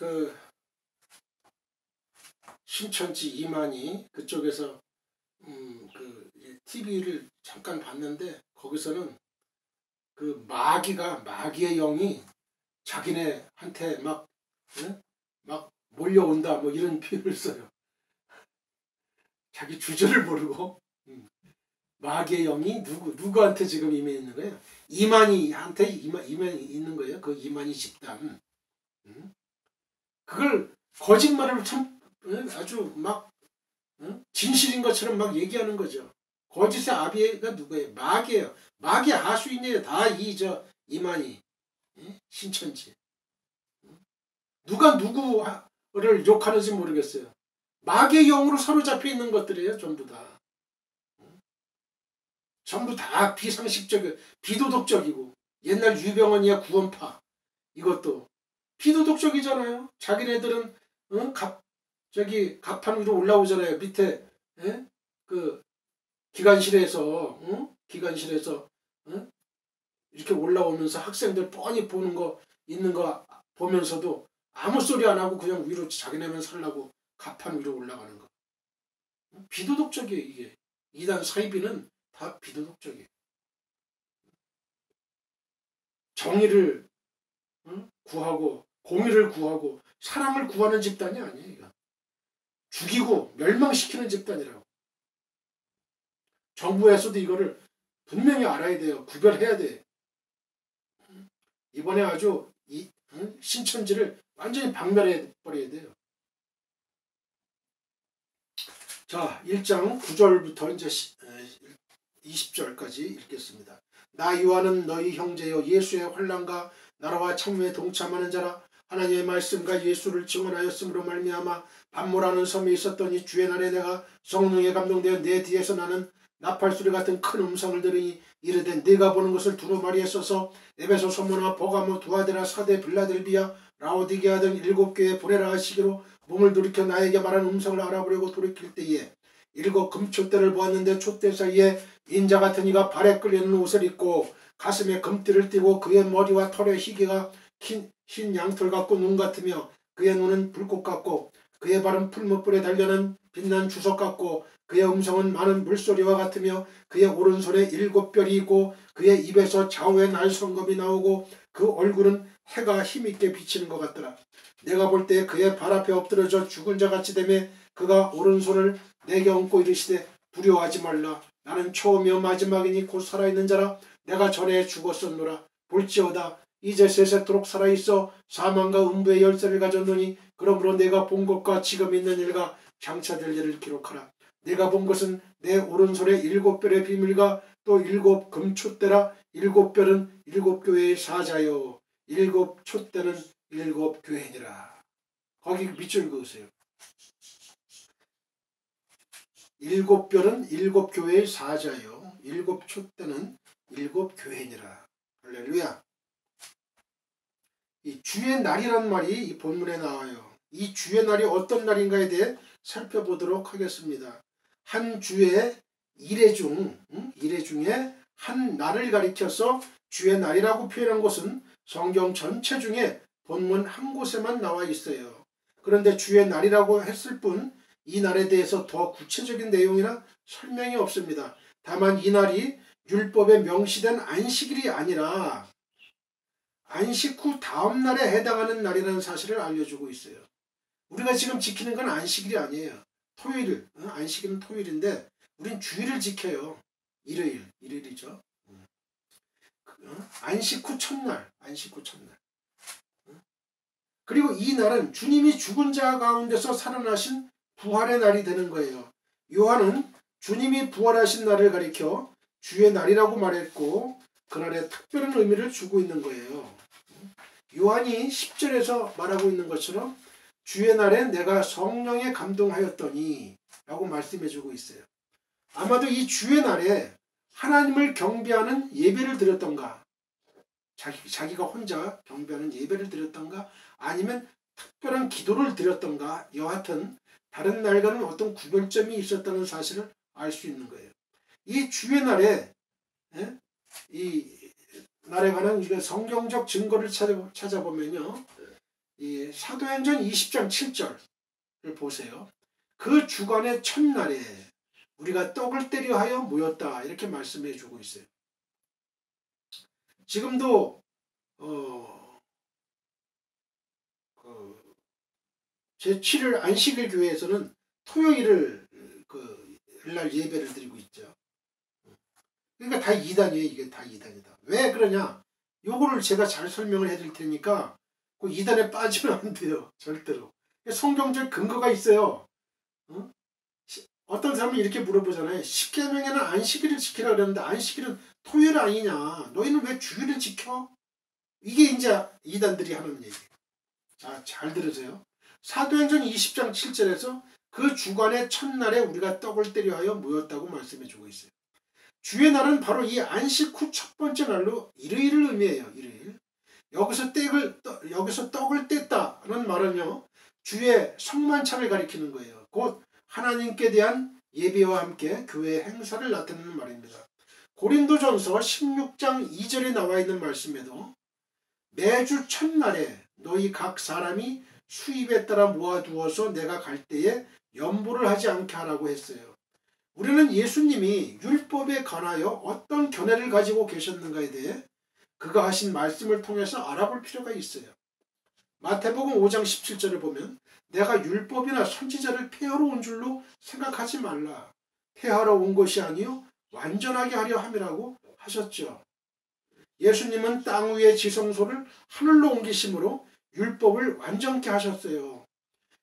그 신천지 이만희 그쪽에서 그 TV를 잠깐 봤는데 거기서는 그 마귀의 영이 자기네한테 막 몰려온다 뭐 이런 표현을 써요. 자기 주저를 모르고 마귀의 영이 누구한테 지금 임해 있는 거예요? 이만희한테 임해 있는 거예요. 그 이만희 집단. 그걸 거짓말을 참 아주 막 진실인 것처럼 막 얘기하는 거죠. 거짓의 아비가 누구예요? 마귀예요. 마귀 하수인이에요. 다 이만희 신천지. 누가 누구를 욕하는지 모르겠어요. 마귀의 영으로 사로잡혀 있는 것들이에요. 전부 다. 전부 다 비상식적이고 비도덕적이고 옛날 유병언이야 구원파 이것도 비도덕적이잖아요. 자기네들은 갑판 위로 올라오잖아요. 밑에 그 기관실에서 이렇게 올라오면서 학생들 뻔히 보는 거 있는 거 보면서도 아무 소리 안 하고 그냥 위로 자기네만 살라고 갑판 위로 올라가는 거. 비도덕적이에요. 이게 이단 사이비는 다 비도덕적이에요. 정의를 구하고 공의를 구하고 사랑을 구하는 집단이 아니에요. 이거. 죽이고 멸망시키는 집단이라고. 정부에서도 이거를 분명히 알아야 돼요. 구별해야 돼요. 이번에 아주 신천지를 완전히 박멸해버려야 돼요. 자, 1장 9절부터 이제 20절까지 읽겠습니다. 나 요한은 너희 형제여 예수의 환난과 나라와 참회에 동참하는 자라. 하나님의 말씀과 예수를 증언하였으므로 말미암아 반모라는 섬에 있었더니 주의 날에 내가 성령에 감동되어 내 뒤에서 나는 나팔소리 같은 큰 음성을 들으니 이르되 네가 보는 것을 두루마리에 써서 에베소, 소모나, 버가모, 두아데라, 사데, 빌라델비아, 라오디게아 등 7교회에 보내라 하시기로 몸을 돌이켜 나에게 말한 음성을 알아보려고 돌이킬 때에 7 금촛대를 보았는데 촛대 사이에 인자 같은 이가 발에 끌리는 옷을 입고 가슴에 금띠를 띠고 그의 머리와 털에 희게가 흰 양털 같고 눈 같으며 그의 눈은 불꽃 같고 그의 발은 풀무불에 달려는 빛난 주석 같고 그의 음성은 많은 물소리와 같으며 그의 오른손에 7별이 있고 그의 입에서 좌우에 날성검이 나오고 그 얼굴은 해가 힘있게 비치는 것 같더라. 내가 볼 때 그의 발 앞에 엎드려져 죽은 자같이 되매 그가 오른손을 내게 얹고 이르시되 두려워하지 말라. 나는 처음이요 마지막이니 곧 살아있는 자라. 내가 전에 죽었었노라. 볼지어다 이제 세세토록 살아있어 사망과 음부의 열쇠를 가졌노니 그러므로 내가 본 것과 지금 있는 일과 장차될 일을 기록하라. 내가 본 것은 내 오른손에 7별의 비밀과 또 7 금촛대라. 7별은 7교회의 사자요 7 촛대는 7교회니라. 거기 밑줄 그으세요. 7별은 7교회의 사자요 7 촛대는 7교회니라. 할렐루야. 이 주의 날이란 말이 이 본문에 나와요. 이 주의 날이 어떤 날인가에 대해 살펴보도록 하겠습니다. 한 주의 이래 중에 한 날을 가리켜서 주의 날이라고 표현한 것은 성경 전체 중에 본문 한 곳에만 나와 있어요. 그런데 주의 날이라고 했을 뿐 이 날에 대해서 더 구체적인 내용이나 설명이 없습니다. 다만 이 날이 율법에 명시된 안식일이 아니라 안식 후 다음 날에 해당하는 날이라는 사실을 알려주고 있어요. 우리가 지금 지키는 건 안식일이 아니에요. 토요일, 안식일은 토요일인데 우린 주일을 지켜요. 일요일이죠. 안식 후 첫날. 그리고 이 날은 주님이 죽은 자 가운데서 살아나신 부활의 날이 되는 거예요. 요한은 주님이 부활하신 날을 가리켜 주의 날이라고 말했고 그날에 특별한 의미를 주고 있는 거예요. 요한이 10절에서 말하고 있는 것처럼 주의 날에 내가 성령에 감동하였더니 라고 말씀해주고 있어요. 아마도 이 주의 날에 하나님을 경배하는 예배를 드렸던가 자기가 혼자 경배하는 예배를 드렸던가 아니면 특별한 기도를 드렸던가 여하튼 다른 날과는 어떤 구별점이 있었다는 사실을 알 수 있는 거예요. 이 주의 날에 이 날에 관한 성경적 증거를 찾아보면요. 이 사도행전 20장 7절을 보세요. 그 주간의 첫날에 우리가 떡을 떼려 하여 모였다. 이렇게 말씀해 주고 있어요. 지금도 제7일 안식일 교회에서는 토요일을 날 예배를 드리고 있죠. 그러니까 다 이단이에요. 이게 다 이단이다. 왜 그러냐? 요거를 제가 잘 설명을 해드릴 테니까 그 이단에 빠지면 안 돼요. 절대로. 성경적 근거가 있어요. 어떤 사람은 이렇게 물어보잖아요. 십계명에는 안식일을 지키라 그랬는데 안식일은 토요일 아니냐? 너희는 왜 주일을 지켜? 이게 이제 이단들이 하는 얘기예요. 자, 잘 들으세요. 사도행전 20장 7절에서 그 주간의 첫날에 우리가 떡을 떼려 하여 모였다고 말씀해 주고 있어요. 주의 날은 바로 이 안식 후 첫 번째 날로 일요일을 의미해요. 일요일. 여기서 떡을 뗐다는 말은요. 주의 성만찬을 가리키는 거예요. 곧 하나님께 대한 예배와 함께 교회의 행사를 나타내는 말입니다. 고린도전서 16장 2절에 나와 있는 말씀에도 매주 첫날에 너희 각 사람이 수입에 따라 모아두어서 내가 갈 때에 연보를 하지 않게 하라고 했어요. 우리는 예수님이 율법에 관하여 어떤 견해를 가지고 계셨는가에 대해 그가 하신 말씀을 통해서 알아볼 필요가 있어요. 마태복음 5장 17절을 보면 내가 율법이나 선지자를 폐하러 온 줄로 생각하지 말라. 폐하러 온 것이 아니요 완전하게 하려 함이라고 하셨죠. 예수님은 땅 위의 지성소를 하늘로 옮기심으로 율법을 완전케 하셨어요.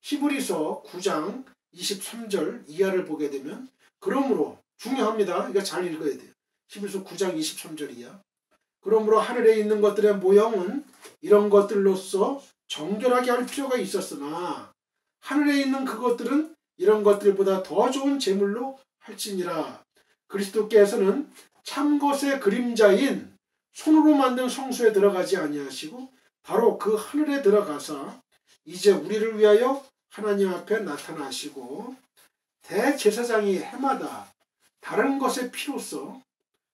히브리서 9장 23절 이하를 보게 되면 그러므로 중요합니다. 이거 잘 읽어야 돼요. 히브리서 9장 23절 이하. 그러므로 하늘에 있는 것들의 모형은 이런 것들로서 정결하게 할 필요가 있었으나 하늘에 있는 그것들은 이런 것들보다 더 좋은 제물로 할지니라. 그리스도께서는 참것의 그림자인 손으로 만든 성소에 들어가지 아니하시고 바로 그 하늘에 들어가사 이제 우리를 위하여 하나님 앞에 나타나시고 대제사장이 해마다 다른 것의 피로써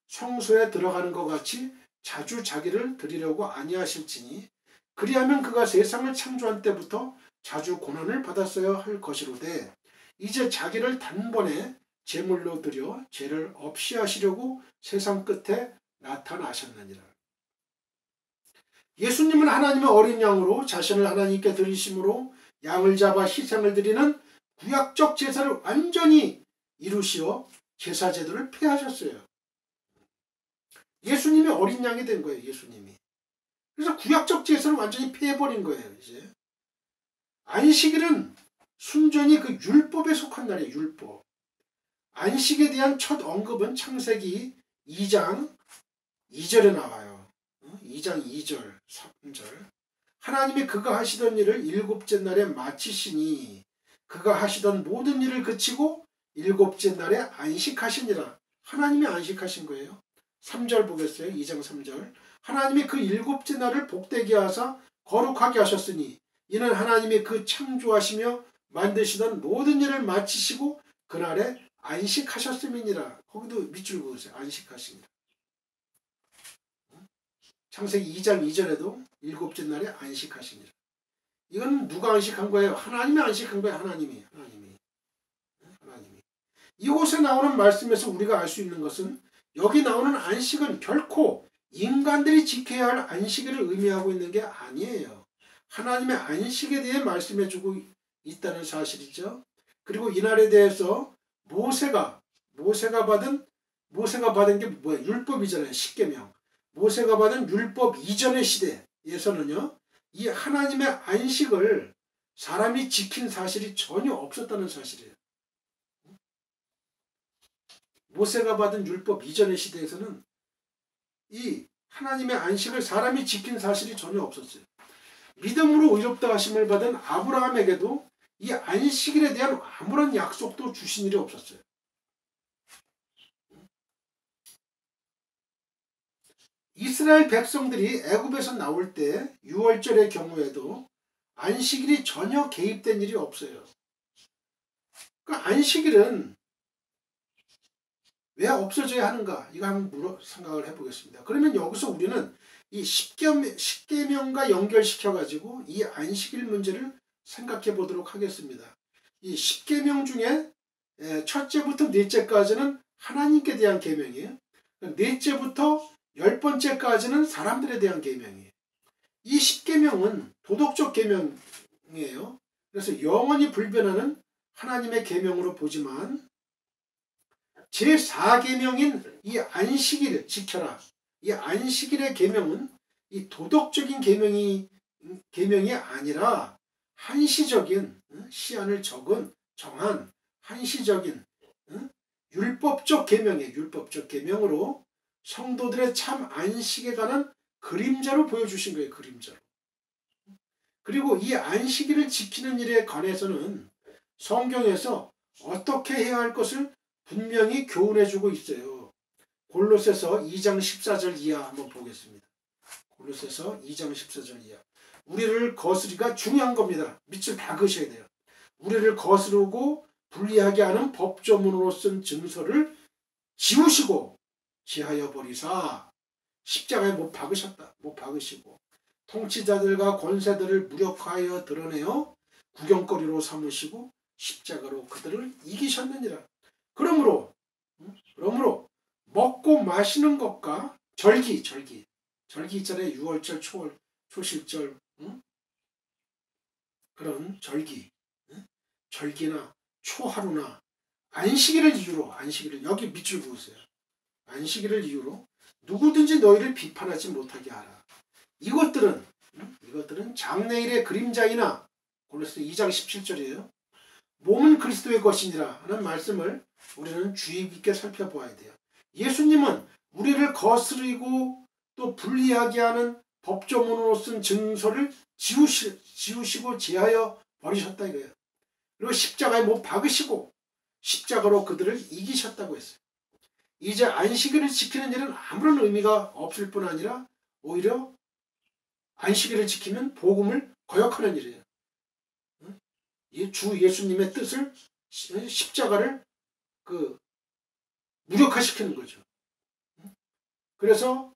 성소에 들어가는 것 같이 자주 자기를 드리려고 아니하실지니 그리하면 그가 세상을 창조한 때부터 자주 고난을 받았어야 할 것이로되 이제 자기를 단번에 제물로 드려 죄를 없이 하시려고 세상 끝에 나타나셨느니라. 예수님은 하나님의 어린 양으로 자신을 하나님께 드리심으로 양을 잡아 희생을 드리는 구약적 제사를 완전히 이루시어 제사 제도를 폐하셨어요. 예수님이 어린 양이 된 거예요. 예수님이. 그래서 구약적 제사를 완전히 폐해버린 거예요. 이제 안식일은 순전히 그 율법에 속한 날이에요. 율법. 안식에 대한 첫 언급은 창세기 2장 2절에 나와요. 2장 2절 3절. 하나님이 그가 하시던 일을 일곱째 날에 마치시니 그가 하시던 모든 일을 그치고 일곱째 날에 안식하시니라. 하나님이 안식하신 거예요. 3절 보겠어요. 2장 3절. 하나님이 그 일곱째 날을 복되게 하사 거룩하게 하셨으니 이는 하나님이 그 창조하시며 만드시던 모든 일을 마치시고 그날에 안식하셨음이니라. 거기도 밑줄 그으세요. 안식하시니라. 창세기 2장 2절에도 일곱째 날에 안식하시니라. 이건 누가 안식한 거예요? 하나님이 안식한 거예요. 하나님이. 이곳에 나오는 말씀에서 우리가 알 수 있는 것은 여기 나오는 안식은 결코 인간들이 지켜야 할 안식일을 의미하고 있는 게 아니에요. 하나님의 안식에 대해 말씀해 주고 있다는 사실이죠. 그리고 이날에 대해서 모세가 받은 게 뭐예요? 율법이잖아요. 십계명. 모세가 받은 율법 이전의 시대에서는요. 이 하나님의 안식을 사람이 지킨 사실이 전혀 없었다는 사실이에요. 모세가 받은 율법 이전의 시대에서는 이 하나님의 안식을 사람이 지킨 사실이 전혀 없었어요. 믿음으로 의롭다 하심을 받은 아브라함에게도 이 안식일에 대한 아무런 약속도 주신 일이 없었어요. 이스라엘 백성들이 애굽에서 나올 때 유월절의 경우에도 안식일이 전혀 개입된 일이 없어요. 그 안식일은 왜 없어져야 하는가? 이거 한번 생각을 해보겠습니다. 그러면 여기서 우리는 이 십계명과 연결시켜가지고 이 안식일 문제를 생각해 보도록 하겠습니다. 이 십계명 중에 첫째부터 넷째까지는 하나님께 대한 계명이에요. 넷째부터 10번째까지는 사람들에 대한 계명이에요. 이 십계명은 도덕적 계명이에요. 그래서 영원히 불변하는 하나님의 계명으로 보지만 제4계명인 이 안식일을 지켜라. 이 안식일의 계명은 이 도덕적인 계명이 아니라 한시적인 시한을 정한 한시적인 율법적 계명이에요. 율법적 계명으로 성도들의 참 안식에 관한 그림자로 보여주신 거예요. 그림자로. 그리고 이 안식일을 지키는 일에 관해서는 성경에서 어떻게 해야 할 것을 분명히 교훈해주고 있어요. 골로새서 2장 14절 이하 한번 보겠습니다. 골로새서 2장 14절 이하. 우리를 거스리가 중요한 겁니다. 밑줄 다 그으셔야 돼요. 우리를 거스르고 불리하게 하는 법조문으로 쓴 증서를 지우시고 지하여 버리사 십자가에 못 박으셨다. 못 박으시고 통치자들과 권세들을 무력화하여 드러내어 구경거리로 삼으시고 십자가로 그들을 이기셨느니라. 그러므로 먹고 마시는 것과 절기 있잖아요. 유월절, 초월, 초실절, 그런 절기나 초하루나 안식일을 이유로 여기 밑줄 그으세요. 안식일을 이유로 누구든지 너희를 비판하지 못하게 하라. 이것들은 장래일의 그림자이나 골로새 2장 17절이에요. 몸은 그리스도의 것이니라 하는 말씀을 우리는 주의 깊게 살펴보아야 돼요. 예수님은 우리를 거스르고 또 불리하게 하는 법조문으로 쓴 증서를 지우시고 제하여 버리셨다 이거예요. 그리고 십자가에 못 박으시고 십자가로 그들을 이기셨다고 했어요. 이제 안식일을 지키는 일은 아무런 의미가 없을 뿐 아니라 오히려 안식일을 지키면 복음을 거역하는 일이에요. 주 예수님의 뜻을 십자가를 무력화시키는 거죠. 그래서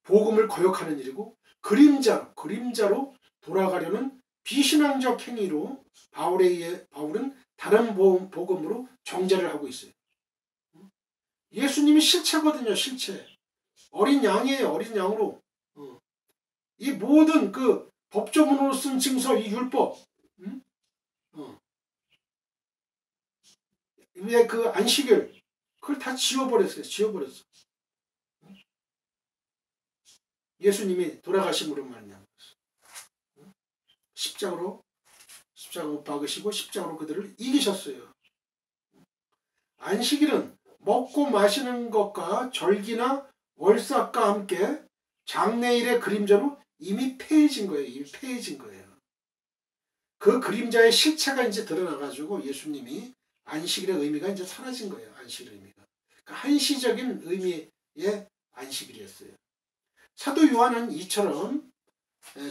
복음을 거역하는 일이고 그림자로 돌아가려는 비신앙적 행위로 바울은 다른 복음으로 정죄를 하고 있어요. 예수님이 실체거든요. 실체. 어린 양이에요. 어린 양으로. 이 모든 그 법조문으로 쓴 증서, 이 율법, 왜 그 안식일, 그걸 다 지워버렸어요. 지워버렸어. 예수님이 돌아가심으로 말미암아 십자가로 못 박으시고 십자가로 그들을 이기셨어요. 안식일은 먹고 마시는 것과 절기나 월삭과 함께 장래일의 그림자로 이미 패해진 거예요. 그 그림자의 실체가 이제 드러나가지고 예수님이 안식일의 의미가 이제 사라진 거예요. 안식일의 의미가. 그러니까 한시적인 의미의 안식일이었어요. 사도 요한은 이처럼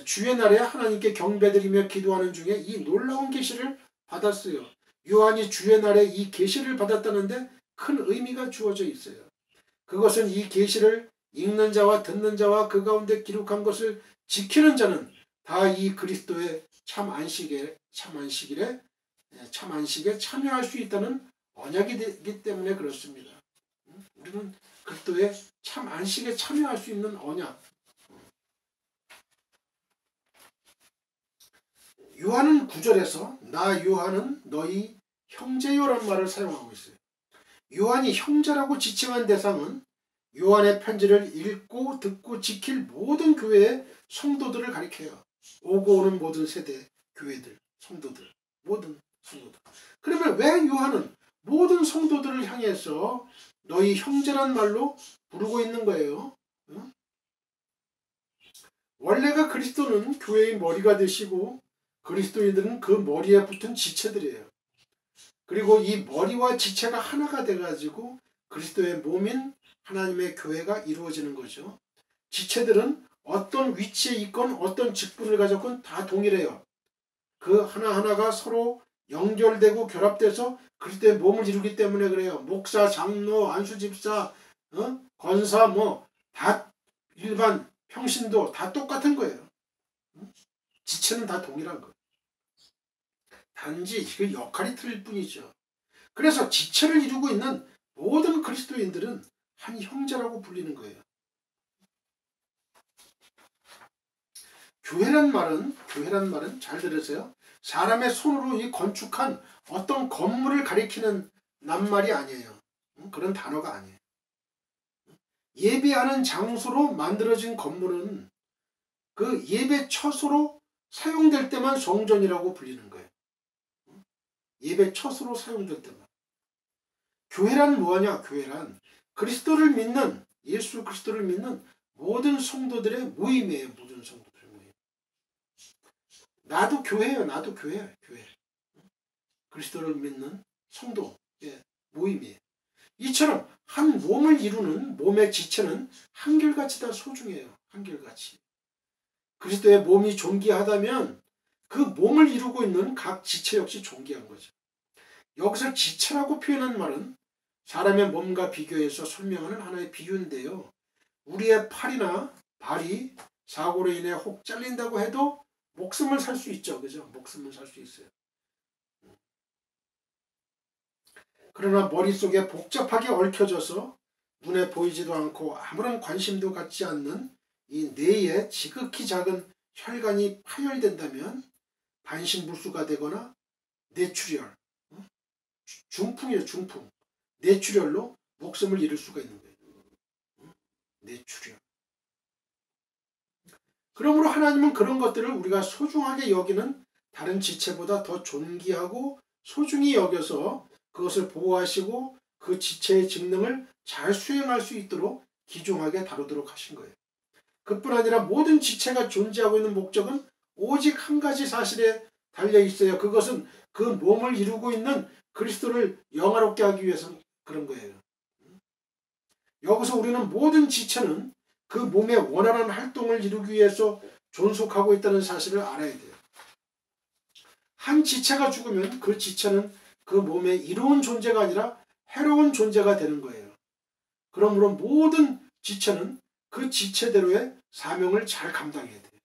주의 날에 하나님께 경배드리며 기도하는 중에 이 놀라운 계시를 받았어요. 요한이 주의 날에 이 계시를 받았다는데 큰 의미가 주어져 있어요. 그것은 이 계시를 읽는 자와 듣는 자와 그 가운데 기록한 것을 지키는 자는 다 이 그리스도의 참 안식에 참여할 수 있다는 언약이기 때문에 그렇습니다. 우리는 그리스도의 참 안식에 참여할 수 있는 언약. 요한은 9절에서 나 요한은 너희 형제요란 말을 사용하고 있어요. 요한이 형제라고 지칭한 대상은 요한의 편지를 읽고 듣고 지킬 모든 교회의 성도들을 가리켜요. 오고 오는 모든 세대 교회들, 성도들, 모든 성도들. 그러면 왜 요한은 모든 성도들을 향해서 너희 형제란 말로 부르고 있는 거예요? 원래가 그리스도는 교회의 머리가 되시고 그리스도인들은 그 머리에 붙은 지체들이에요. 그리고 이 머리와 지체가 하나가 돼가지고 그리스도의 몸인 하나님의 교회가 이루어지는 거죠. 지체들은 어떤 위치에 있건 어떤 직분을 가졌건 다 동일해요. 그 하나하나가 서로 연결되고 결합돼서 그리스도의 몸을 이루기 때문에 그래요. 목사, 장로, 안수집사, 권사 다 일반 평신도 다 똑같은 거예요. 지체는 다 동일한 거예요. 단지 그 역할이 틀릴 뿐이죠. 그래서 지체를 이루고 있는 모든 그리스도인들은 한 형제라고 불리는 거예요. 교회란 말은 잘 들으세요. 사람의 손으로 이 건축한 어떤 건물을 가리키는 낱말이 아니에요. 그런 단어가 아니에요. 예배하는 장소로 만들어진 건물은 그 예배 처소로 사용될 때만 성전이라고 불리는 거예요. 예배 처소로 사용될 때만. 교회란 뭐하냐? 교회란 그리스도를 믿는, 예수 그리스도를 믿는 모든 성도들의 모임이에요. 모든 성도들의 모임. 나도 교회예요. 나도 교회예요. 교회. 그리스도를 믿는 성도의 모임이에요. 이처럼 한 몸을 이루는 몸의 지체는 한결같이 다 소중해요. 한결같이. 그리스도의 몸이 존귀하다면 그 몸을 이루고 있는 각 지체 역시 존귀한 거죠. 여기서 지체라고 표현한 말은 사람의 몸과 비교해서 설명하는 하나의 비유인데요. 우리의 팔이나 발이 사고로 인해 혹 잘린다고 해도 목숨을 살 수 있죠. 그죠? 목숨을 살 수 있어요. 그러나 머릿속에 복잡하게 얽혀져서 눈에 보이지도 않고 아무런 관심도 갖지 않는 이 뇌에 지극히 작은 혈관이 파열된다면 반신불수가 되거나 뇌출혈, 중풍이에요. 중풍. 뇌출혈로 목숨을 잃을 수가 있는 거예요. 뇌출혈. 그러므로 하나님은 그런 것들을 우리가 소중하게 여기는 다른 지체보다 더 존귀하고 소중히 여겨서 그것을 보호하시고 그 지체의 직능을 잘 수행할 수 있도록 귀중하게 다루도록 하신 거예요. 그뿐 아니라 모든 지체가 존재하고 있는 목적은 오직 한 가지 사실에 달려 있어요. 그것은 그 몸을 이루고 있는 그리스도를 영화롭게 하기 위해서 그런 거예요. 여기서 우리는 모든 지체는 그 몸의 원활한 활동을 이루기 위해서 존속하고 있다는 사실을 알아야 돼요. 한 지체가 죽으면 그 지체는 그 몸의 이로운 존재가 아니라 해로운 존재가 되는 거예요. 그러므로 모든 지체는 그 지체대로의 사명을 잘 감당해야 돼요.